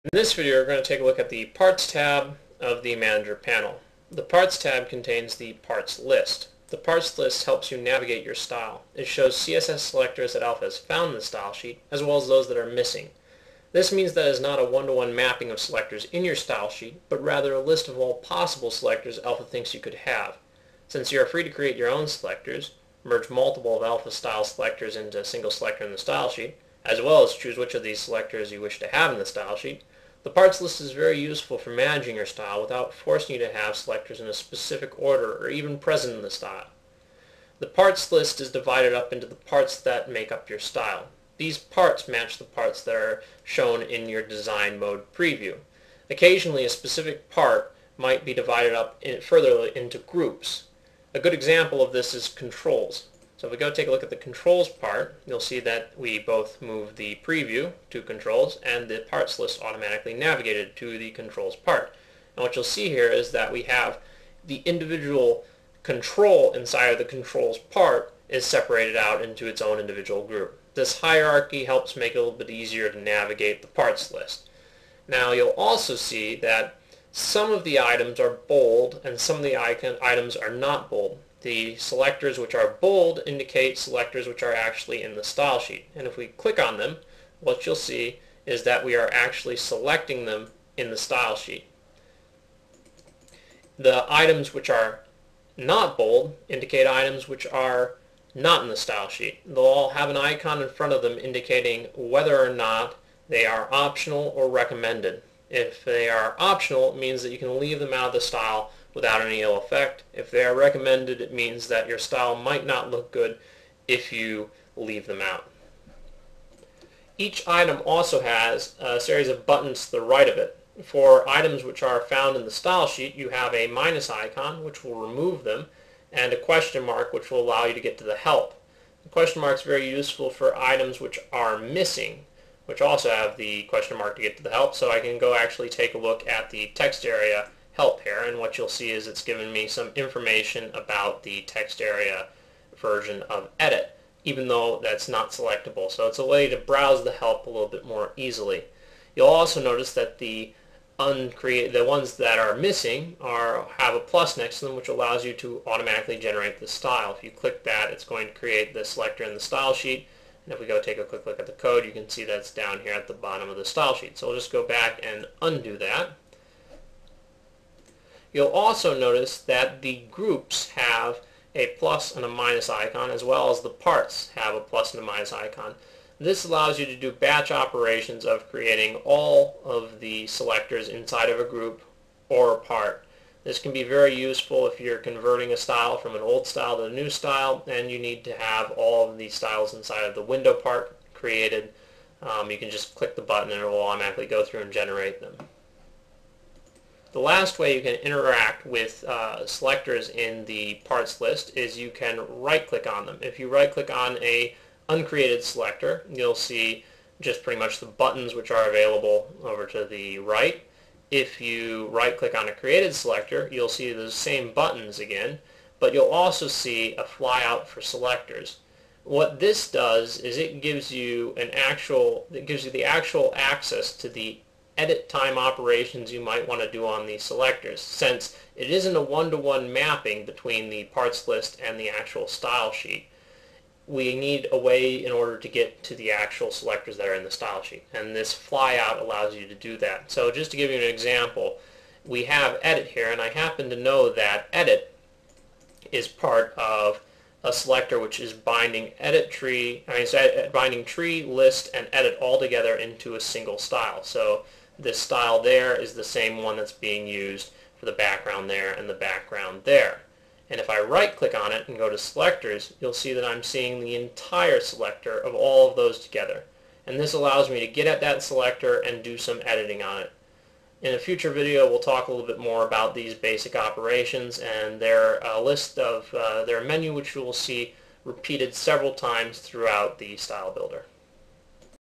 In this video, we're going to take a look at the Parts tab of the Manager panel. The Parts tab contains the parts list. The parts list helps you navigate your style. It shows CSS selectors that Alpha has found in the style sheet, as well as those that are missing. This means that it is not a one-to-one mapping of selectors in your style sheet, but rather a list of all possible selectors Alpha thinks you could have. Since you are free to create your own selectors, merge multiple of Alpha style selectors into a single selector in the style sheet, as well as choose which of these selectors you wish to have in the style sheet, the parts list is very useful for managing your style without forcing you to have selectors in a specific order or even present in the style. The parts list is divided up into the parts that make up your style. These parts match the parts that are shown in your design mode preview. Occasionally, a specific part might be divided up further into groups. A good example of this is controls. So if we go take a look at the controls part, you'll see that we both move the preview to controls and the parts list automatically navigated to the controls part. And what you'll see here is that we have the individual control inside of the controls part is separated out into its own individual group. This hierarchy helps make it a little bit easier to navigate the parts list. Now you'll also see that some of the items are bold and some of the items are not bold. The selectors which are bold indicate selectors which are actually in the style sheet. And if we click on them, what you'll see is that we are actually selecting them in the style sheet. The items which are not bold indicate items which are not in the style sheet. They'll all have an icon in front of them indicating whether or not they are optional or recommended. If they are optional, it means that you can leave them out of the style without any ill effect. If they are recommended, it means that your style might not look good if you leave them out. Each item also has a series of buttons to the right of it. For items which are found in the style sheet, you have a minus icon, which will remove them, and a question mark, which will allow you to get to the help. The question mark is very useful for items which are missing, which also have the question mark to get to the help. So I can go actually take a look at the text area help here, and what you'll see is it's given me some information about the text area version of edit, even though that's not selectable. So it's a way to browse the help a little bit more easily. You'll also notice that the ones that are missing have a plus next to them, which allows you to automatically generate the style. If you click that, it's going to create the selector in the style sheet. And if we go take a quick look at the code, you can see that it's down here at the bottom of the style sheet. So we'll just go back and undo that. You'll also notice that the groups have a plus and a minus icon, as well as the parts have a plus and a minus icon. This allows you to do batch operations of creating all of the selectors inside of a group or a part. This can be very useful if you're converting a style from an old style to a new style and you need to have all of the styles inside of the window part created. You can just click the button and it will automatically go through and generate them. The last way you can interact with selectors in the parts list is you can right-click on them. If you right-click on a uncreated selector, you'll see just pretty much the buttons which are available over to the right. If you right-click on a created selector, you'll see those same buttons again, but you'll also see a flyout for selectors. What this does is it gives you the actual access to the edit time operations you might want to do on these selectors. Since it isn't a one-to-one mapping between the parts list and the actual style sheet, we need a way in order to get to the actual selectors that are in the style sheet, and this flyout allows you to do that. So just to give you an example, we have edit here, and I happen to know that edit is part of a selector which is binding binding tree, list, and edit all together into a single style. So this style there is the same one that's being used for the background there and the background there. And if I right-click on it and go to selectors, you'll see that I'm seeing the entire selector of all of those together. And this allows me to get at that selector and do some editing on it. In a future video, we'll talk a little bit more about these basic operations and their list of their menu, which you will see repeated several times throughout the style builder.